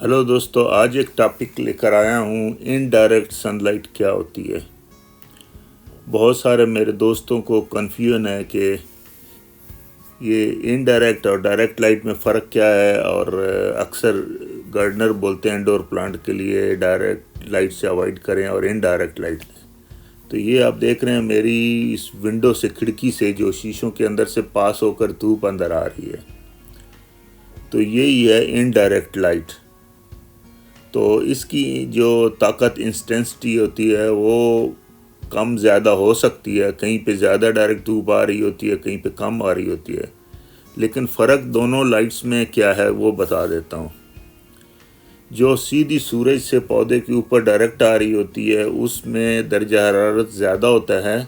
Hello दोस्तों, आज एक टॉपिक लेकर आया हूँ। इनडायरेक्ट सनलाइट क्या होती है। बहुत सारे मेरे दोस्तों को कन्फ्यूजन है कि ये इनडायरेक्ट और डायरेक्ट लाइट में फ़र्क क्या है, और अक्सर गार्डनर बोलते हैं इंडोर प्लांट के लिए डायरेक्ट लाइट से अवॉइड करें और इनडायरेक्ट लाइट। तो ये आप देख रहे हैं मेरी इस विंडो से, खिड़की से जो शीशों के अंदर से पास होकर धूप अंदर आ रही है, तो यही है इनडायरेक्ट लाइट। तो इसकी जो ताकत, इंटेंसिटी होती है वो कम ज़्यादा हो सकती है। कहीं पे ज़्यादा डायरेक्ट धूप आ रही होती है, कहीं पे कम आ रही होती है। लेकिन फ़र्क दोनों लाइट्स में क्या है वो बता देता हूँ। जो सीधी सूरज से पौधे के ऊपर डायरेक्ट आ रही होती है उसमें दर्जा हरारत ज़्यादा होता है,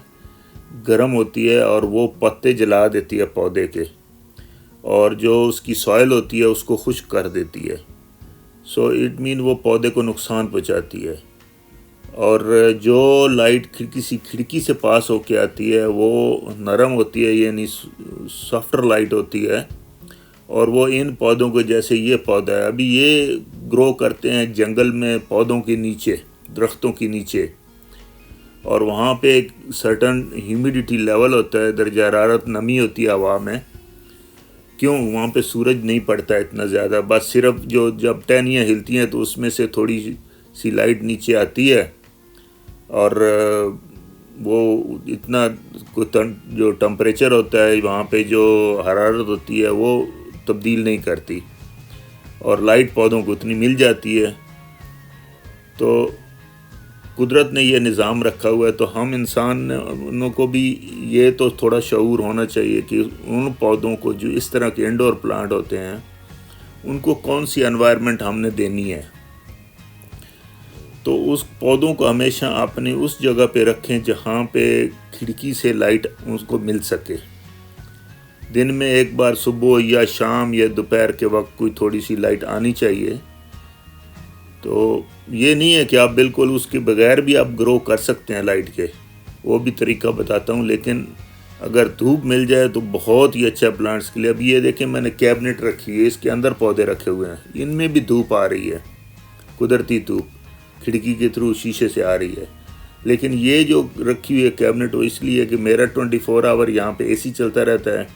गर्म होती है और वो पत्ते जला देती है पौधे के, और जो उसकी सॉइल होती है उसको खुश्क कर देती है। सो इट मीन वो पौधे को नुकसान पहुंचाती है। और जो लाइट खिड़की से पास होके आती है वो नरम होती है, यानी सॉफ्टर लाइट होती है। और वो इन पौधों को, जैसे ये पौधा है, अभी ये ग्रो करते हैं जंगल में, पौधों के नीचे, दरख्तों के नीचे, और वहाँ पे एक सर्टन ह्यूमिडिटी लेवल होता है, दर्जा हरारत, नमी होती है हवा में। क्यों? वहाँ पे सूरज नहीं पड़ता है इतना ज़्यादा, बस सिर्फ जो जब टहनियाँ हिलती हैं तो उसमें से थोड़ी सी लाइट नीचे आती है, और वो इतना जो टेम्परेचर होता है वहाँ पे, जो हरारत होती है वो तब्दील नहीं करती, और लाइट पौधों को उतनी मिल जाती है। तो कुदरत ने ये निज़ाम रखा हुआ है, तो हम इंसानों को भी ये तो थोड़ा शऊर होना चाहिए कि उन पौधों को, जो इस तरह के इंडोर प्लांट होते हैं, उनको कौन सी एनवायरनमेंट हमने देनी है। तो उस पौधों को हमेशा अपने उस जगह पे रखें जहाँ पे खिड़की से लाइट उसको मिल सके। दिन में एक बार सुबह या शाम या दोपहर के वक्त कोई थोड़ी सी लाइट आनी चाहिए। तो ये नहीं है कि आप बिल्कुल उसके बगैर भी आप ग्रो कर सकते हैं लाइट के, वो भी तरीका बताता हूँ। लेकिन अगर धूप मिल जाए तो बहुत ही अच्छा प्लांट्स के लिए। अब ये देखें, मैंने कैबिनेट रखी है, इसके अंदर पौधे रखे हुए हैं, इनमें भी धूप आ रही है, कुदरती धूप खिड़की के थ्रू शीशे से आ रही है। लेकिन ये जो रखी हुई है कैबिनेट, वो इसलिए कि मेरा 24 आवर यहाँ पे एसी चलता रहता है,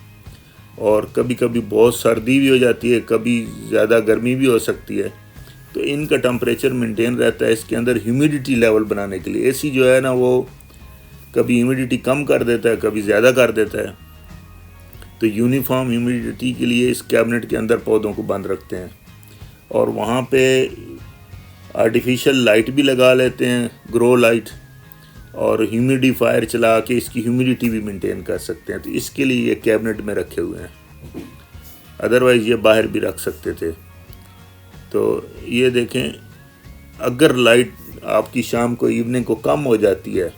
और कभी कभी बहुत सर्दी भी हो जाती है, कभी ज़्यादा गर्मी भी हो सकती है। तो इनका टेम्परेचर मेंटेन रहता है इसके अंदर ह्यूमिडिटी लेवल बनाने के लिए। एसी जो है ना, वो कभी ह्यूमिडिटी कम कर देता है, कभी ज़्यादा कर देता है। तो यूनिफॉर्म ह्यूमिडिटी के लिए इस कैबिनेट के अंदर पौधों को बंद रखते हैं, और वहाँ पे आर्टिफिशियल लाइट भी लगा लेते हैं, ग्रो लाइट, और ह्यूमिडिफायर चला के इसकी ह्यूमिडिटी भी मेंटेन कर सकते हैं। तो इसके लिए ये कैबिनेट में रखे हुए हैं, अदरवाइज़ ये बाहर भी रख सकते थे। तो ये देखें, अगर लाइट आपकी शाम को, इवनिंग को कम हो जाती है,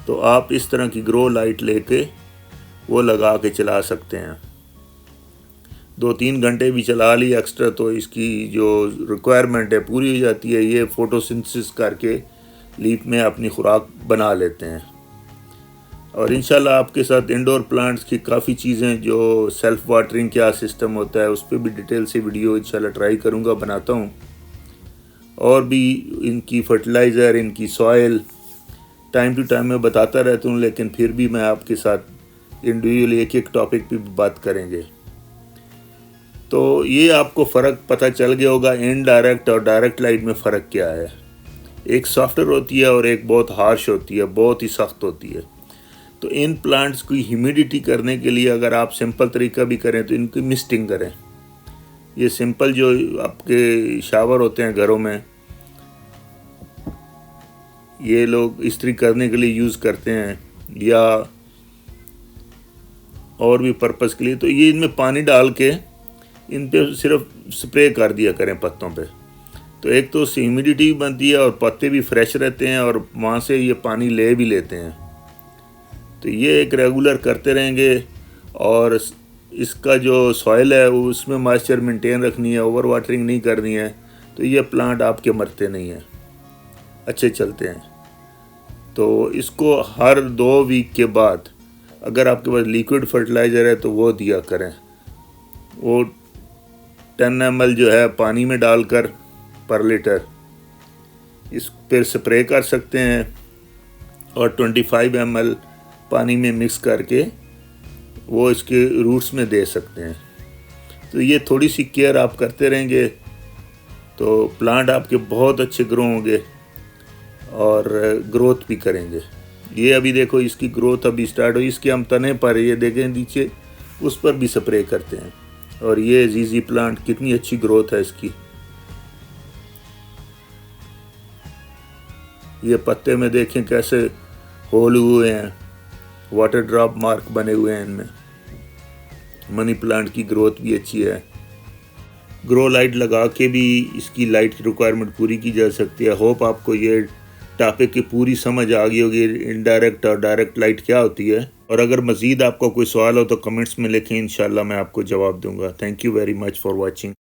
तो आप इस तरह की ग्रो लाइट लेके वो लगा के चला सकते हैं। 2-3 घंटे भी चला ली एक्स्ट्रा तो इसकी जो रिक्वायरमेंट है पूरी हो जाती है। ये फोटोसिंथेसिस करके लीफ में अपनी खुराक बना लेते हैं। और इंशाल्लाह आपके साथ इंडोर प्लांट्स की काफ़ी चीज़ें, जो सेल्फ वाटरिंग क्या सिस्टम होता है, उस पर भी डिटेल से वीडियो इंशाल्लाह ट्राई करूँगा, बनाता हूँ। और भी इनकी फर्टिलाइज़र, इनकी सॉइल टाइम टू टाइम मैं बताता रहता हूँ, लेकिन फिर भी मैं आपके साथ इंडिविजुअली एक एक टॉपिक पे बात करेंगे। तो ये आपको फ़र्क पता चल गया होगा, इनडायरेक्ट और डायरेक्ट लाइट में फ़र्क क्या है। एक सॉफ्टवेयर होती है और एक बहुत हार्श होती है, बहुत ही सख्त होती है। तो इन प्लांट्स की ह्यूमिडिटी करने के लिए अगर आप सिंपल तरीका भी करें तो इनकी मिस्टिंग करें। ये सिंपल जो आपके शावर होते हैं घरों में, ये लोग इस्त्री करने के लिए यूज़ करते हैं, या और भी पर्पज़ के लिए। तो ये इनमें पानी डाल के इन पे सिर्फ स्प्रे कर दिया करें पत्तों पे। तो एक तो उससे ह्यूमिडिटी भी बनती है और पत्ते भी फ्रेश रहते हैं, और वहाँ से ये पानी ले भी लेते हैं। तो ये एक रेगुलर करते रहेंगे। और इसका जो सॉइल है उसमें मॉइस्चर मेंटेन रखनी है, ओवर वाटरिंग नहीं करनी है। तो ये प्लांट आपके मरते नहीं हैं, अच्छे चलते हैं। तो इसको हर 2 वीक के बाद अगर आपके पास लिक्विड फर्टिलाइज़र है तो वो दिया करें। वो 10 ml जो है पानी में डालकर पर लीटर इस पर स्प्रे कर सकते हैं और 25 ml पानी में मिक्स करके वो इसके रूट्स में दे सकते हैं। तो ये थोड़ी सी केयर आप करते रहेंगे तो प्लांट आपके बहुत अच्छे ग्रो होंगे और ग्रोथ भी करेंगे। ये अभी देखो इसकी ग्रोथ अभी स्टार्ट हुई, इसके हम तने पर ये देखें नीचे उस पर भी स्प्रे करते हैं और ये जीजी प्लांट कितनी अच्छी ग्रोथ है इसकी। ये पत्ते में देखें कैसे होल हुए हैं, वाटर ड्रॉप मार्क बने हुए हैं इनमें। मनी प्लांट की ग्रोथ भी अच्छी है। ग्रो लाइट लगा के भी इसकी लाइट की रिक्वायरमेंट पूरी की जा सकती है। होप आपको ये टॉपिक की पूरी समझ आ गई होगी, इनडायरेक्ट और डायरेक्ट लाइट क्या होती है। और अगर मज़ीद आपका कोई सवाल हो तो कमेंट्स में लिखें, इंशाल्लाह मैं आपको जवाब दूंगा। Thank you very much for watching.